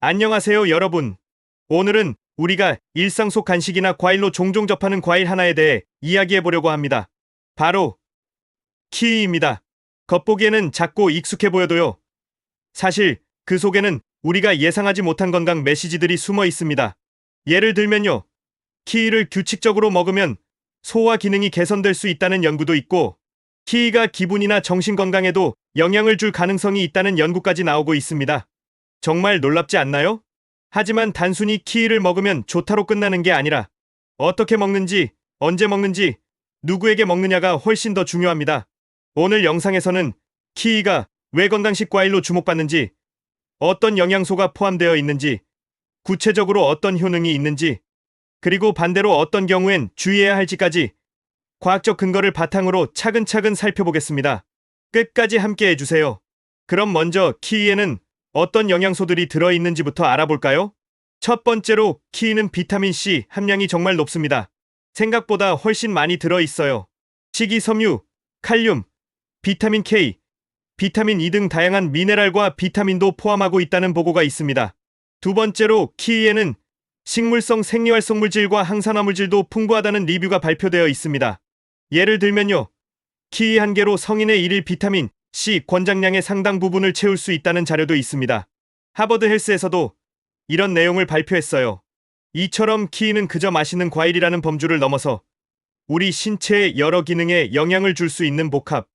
안녕하세요, 여러분. 오늘은 우리가 일상 속 간식이나 과일로 종종 접하는 과일 하나에 대해 이야기해 보려고 합니다. 바로 키위입니다. 겉보기에는 작고 익숙해 보여도요. 사실 그 속에는 우리가 예상하지 못한 건강 메시지들이 숨어 있습니다. 예를 들면요. 키위를 규칙적으로 먹으면 소화 기능이 개선될 수 있다는 연구도 있고, 키위가 기분이나 정신 건강에도 영향을 줄 가능성이 있다는 연구까지 나오고 있습니다. 정말 놀랍지 않나요? 하지만 단순히 키위를 먹으면 좋다로 끝나는 게 아니라 어떻게 먹는지, 언제 먹는지, 누구에게 먹느냐가 훨씬 더 중요합니다. 오늘 영상에서는 키위가 왜 건강식 과일로 주목받는지, 어떤 영양소가 포함되어 있는지, 구체적으로 어떤 효능이 있는지, 그리고 반대로 어떤 경우엔 주의해야 할지까지 과학적 근거를 바탕으로 차근차근 살펴보겠습니다. 끝까지 함께 해주세요. 그럼 먼저 키위에는 어떤 영양소들이 들어있는지부터 알아볼까요? 첫 번째로 키위는 비타민C 함량이 정말 높습니다. 생각보다 훨씬 많이 들어있어요. 식이섬유, 칼륨, 비타민 K, 비타민 E 등 다양한 미네랄과 비타민도 포함하고 있다는 보고가 있습니다. 두 번째로 키위에는 식물성 생리활성물질과 항산화물질도 풍부하다는 리뷰가 발표되어 있습니다. 예를 들면요. 키위 한 개로 성인의 일일 비타민 C 권장량의 상당 부분을 채울 수 있다는 자료도 있습니다. 하버드 헬스에서도 이런 내용을 발표했어요. 이처럼 키위는 그저 맛있는 과일이라는 범주를 넘어서 우리 신체의 여러 기능에 영향을 줄 수 있는 복합,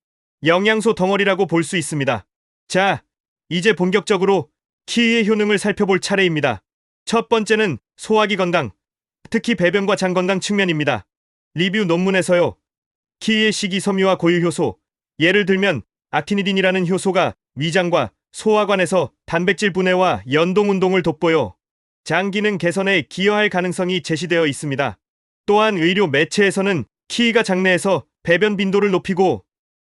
영양소 덩어리라고 볼 수 있습니다. 자, 이제 본격적으로 키위의 효능을 살펴볼 차례입니다. 첫 번째는 소화기 건강, 특히 배변과 장 건강 측면입니다. 리뷰 논문에서요. 키위의 식이섬유와 고유 효소, 예를 들면 아키니딘이라는 효소가 위장과 소화관에서 단백질 분해와 연동 운동을 돋보여 장 기능 개선에 기여할 가능성이 제시되어 있습니다. 또한 의료 매체에서는 키위가 장내에서 배변 빈도를 높이고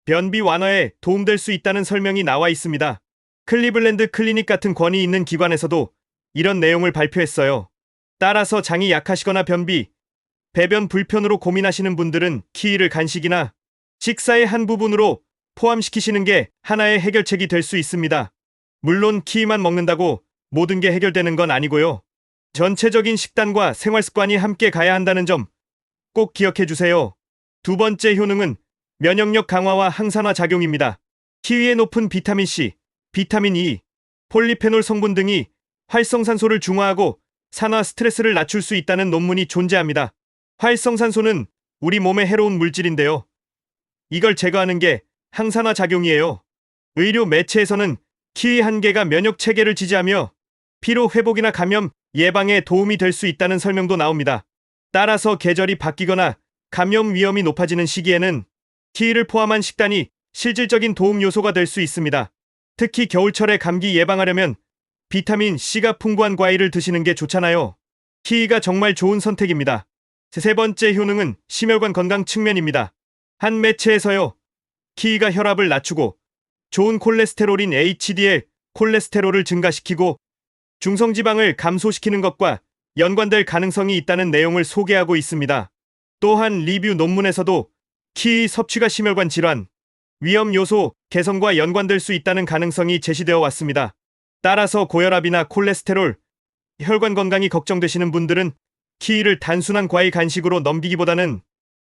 변비 완화에 도움될 수 있다는 설명이 나와 있습니다. 클리블랜드 클리닉 같은 권위 있는 기관에서도 이런 내용을 발표했어요. 따라서 장이 약하시거나 변비, 배변 불편으로 고민하시는 분들은 키위를 간식이나 식사의 한 부분으로 포함시키시는 게 하나의 해결책이 될 수 있습니다. 물론 키위만 먹는다고 모든 게 해결되는 건 아니고요. 전체적인 식단과 생활 습관이 함께 가야 한다는 점 꼭 기억해 주세요. 두 번째 효능은 면역력 강화와 항산화 작용입니다. 키위의 높은 비타민 C, 비타민 E, 폴리페놀 성분 등이 활성산소를 중화하고 산화 스트레스를 낮출 수 있다는 논문이 존재합니다. 활성산소는 우리 몸에 해로운 물질인데요. 이걸 제거하는 게 항산화 작용이에요. 의료 매체에서는 키위 한 개가 면역 체계를 지지하며 피로 회복이나 감염 예방에 도움이 될 수 있다는 설명도 나옵니다. 따라서 계절이 바뀌거나 감염 위험이 높아지는 시기에는 키위를 포함한 식단이 실질적인 도움 요소가 될 수 있습니다. 특히 겨울철에 감기 예방하려면 비타민 C가 풍부한 과일을 드시는 게 좋잖아요. 키위가 정말 좋은 선택입니다. 세 번째 효능은 심혈관 건강 측면입니다. 한 매체에서요. 키위가 혈압을 낮추고 좋은 콜레스테롤인 HDL 콜레스테롤을 증가시키고 중성지방을 감소시키는 것과 연관될 가능성이 있다는 내용을 소개하고 있습니다. 또한 리뷰 논문에서도 키위 섭취가 심혈관 질환, 위험 요소 개선과 연관될 수 있다는 가능성이 제시되어 왔습니다. 따라서 고혈압이나 콜레스테롤, 혈관 건강이 걱정되시는 분들은 키위를 단순한 과일 간식으로 넘기기보다는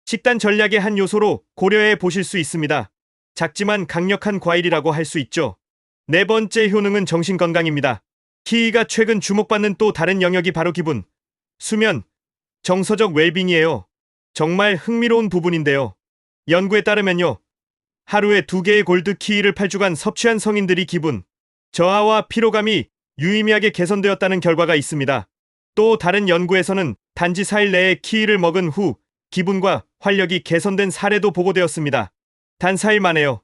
식단 전략의 한 요소로 고려해 보실 수 있습니다. 작지만 강력한 과일이라고 할 수 있죠. 네 번째 효능은 정신 건강입니다. 키위가 최근 주목받는 또 다른 영역이 바로 기분, 수면, 정서적 웰빙이에요. 정말 흥미로운 부분인데요. 연구에 따르면요. 하루에 2개의 골드 키위를 8주간 섭취한 성인들이 기분, 저하와 피로감이 유의미하게 개선되었다는 결과가 있습니다. 또 다른 연구에서는 단지 4일 내에 키위를 먹은 후 기분과 활력이 개선된 사례도 보고되었습니다. 단 4일 만에요.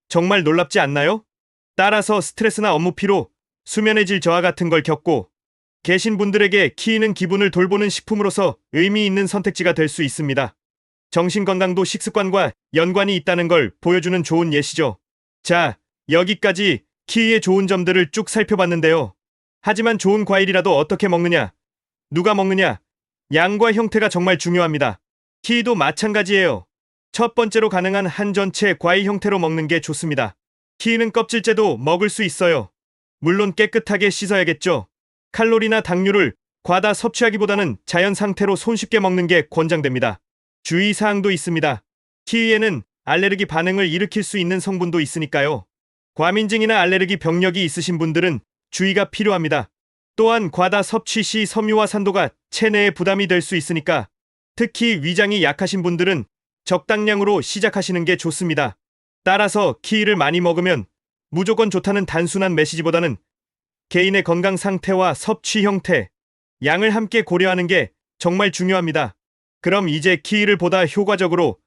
정말 놀랍지 않나요? 따라서 스트레스나 업무 피로, 수면의 질 저하 같은 걸 겪고 계신 분들에게 키위는 기분을 돌보는 식품으로서 의미 있는 선택지가 될 수 있습니다. 정신 건강도 식습관과 연관이 있다는 걸 보여주는 좋은 예시죠. 자, 여기까지 키위의 좋은 점들을 쭉 살펴봤는데요. 하지만 좋은 과일이라도 어떻게 먹느냐, 누가 먹느냐, 양과 형태가 정말 중요합니다. 키위도 마찬가지예요. 첫 번째로 가능한 한 전체 과일 형태로 먹는 게 좋습니다. 키위는 껍질째도 먹을 수 있어요. 물론 깨끗하게 씻어야겠죠. 칼로리나 당류를 과다 섭취하기보다는 자연 상태로 손쉽게 먹는 게 권장됩니다. 주의사항도 있습니다. 키위에는 알레르기 반응을 일으킬 수 있는 성분도 있으니까요. 과민증이나 알레르기 병력이 있으신 분들은 주의가 필요합니다. 또한 과다 섭취 시 섬유와 산도가 체내에 부담이 될 수 있으니까 특히 위장이 약하신 분들은 적당량으로 시작하시는 게 좋습니다. 따라서 키위를 많이 먹으면 무조건 좋다는 단순한 메시지보다는 개인의 건강 상태와 섭취 형태, 양을 함께 고려하는 게 정말 중요합니다. 그럼 이제 키위를 보다 효과적으로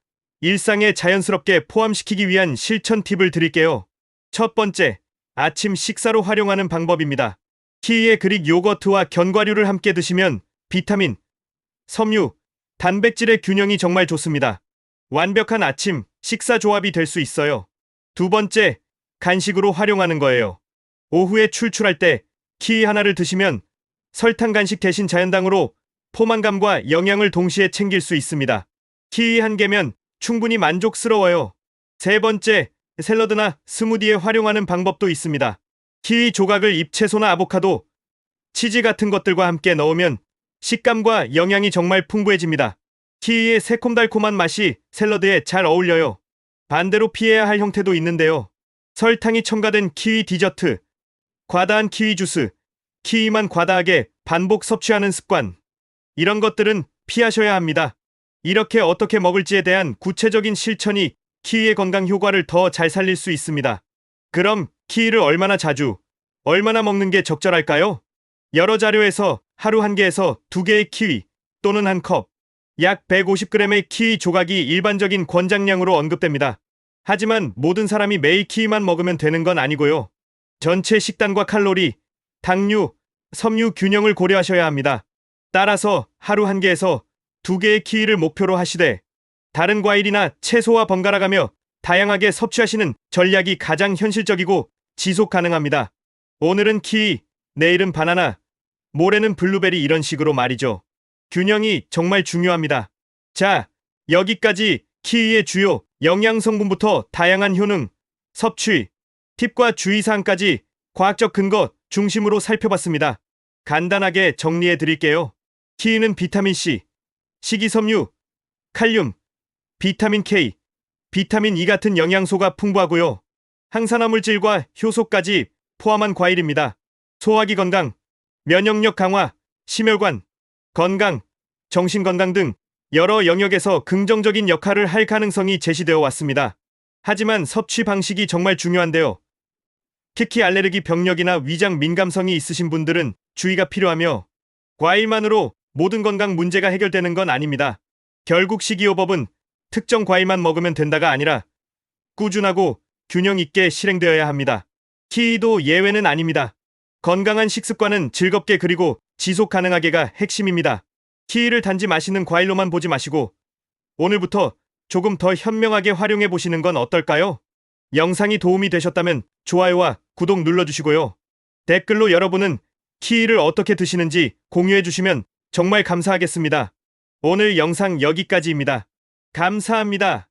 일상에 자연스럽게 포함시키기 위한 실천 팁을 드릴게요. 첫 번째, 아침 식사로 활용하는 방법입니다. 키위에 그릭 요거트와 견과류를 함께 드시면 비타민, 섬유, 단백질의 균형이 정말 좋습니다. 완벽한 아침 식사 조합이 될 수 있어요. 두 번째, 간식으로 활용하는 거예요. 오후에 출출할 때 키위 하나를 드시면 설탕 간식 대신 자연당으로 포만감과 영양을 동시에 챙길 수 있습니다. 키위 한 개면 충분히 만족스러워요. 세 번째, 샐러드나 스무디에 활용하는 방법도 있습니다. 키위 조각을 잎채소나 아보카도, 치즈 같은 것들과 함께 넣으면 식감과 영양이 정말 풍부해집니다. 키위의 새콤달콤한 맛이 샐러드에 잘 어울려요. 반대로 피해야 할 형태도 있는데요. 설탕이 첨가된 키위 디저트, 과다한 키위 주스, 키위만 과다하게 반복 섭취하는 습관, 이런 것들은 피하셔야 합니다. 이렇게 어떻게 먹을지에 대한 구체적인 실천이 키위의 건강 효과를 더 잘 살릴 수 있습니다. 그럼 키위를 얼마나 자주, 얼마나 먹는 게 적절할까요? 여러 자료에서 하루 1개에서 2개의 키위 또는 1컵, 약 150g의 키위 조각이 일반적인 권장량으로 언급됩니다. 하지만 모든 사람이 매일 키위만 먹으면 되는 건 아니고요. 전체 식단과 칼로리, 당류, 섬유 균형을 고려하셔야 합니다. 따라서 하루 1개에서 2개의 키위를 목표로 하시되 다른 과일이나 채소와 번갈아가며 다양하게 섭취하시는 전략이 가장 현실적이고 지속 가능합니다. 오늘은 키위, 내일은 바나나, 모레는 블루베리 이런 식으로 말이죠. 균형이 정말 중요합니다. 자, 여기까지 키위의 주요 영양 성분부터 다양한 효능, 섭취, 팁과 주의사항까지 과학적 근거 중심으로 살펴봤습니다. 간단하게 정리해 드릴게요. 키위는 비타민C, 식이섬유, 칼륨, 비타민 K, 비타민 E 같은 영양소가 풍부하고요. 항산화물질과 효소까지 포함한 과일입니다. 소화기 건강, 면역력 강화, 심혈관, 건강, 정신건강 등 여러 영역에서 긍정적인 역할을 할 가능성이 제시되어 왔습니다. 하지만 섭취 방식이 정말 중요한데요. 특히 알레르기 병력이나 위장 민감성이 있으신 분들은 주의가 필요하며 과일만으로 모든 건강 문제가 해결되는 건 아닙니다. 결국 식이요법은 특정 과일만 먹으면 된다가 아니라 꾸준하고 균형 있게 실행되어야 합니다. 키위도 예외는 아닙니다. 건강한 식습관은 즐겁게 그리고 지속 가능하게가 핵심입니다. 키위를 단지 맛있는 과일로만 보지 마시고 오늘부터 조금 더 현명하게 활용해 보시는 건 어떨까요? 영상이 도움이 되셨다면 좋아요와 구독 눌러주시고요. 댓글로 여러분은 키위를 어떻게 드시는지 공유해 주시면 정말 감사하겠습니다. 오늘 영상 여기까지입니다. 감사합니다.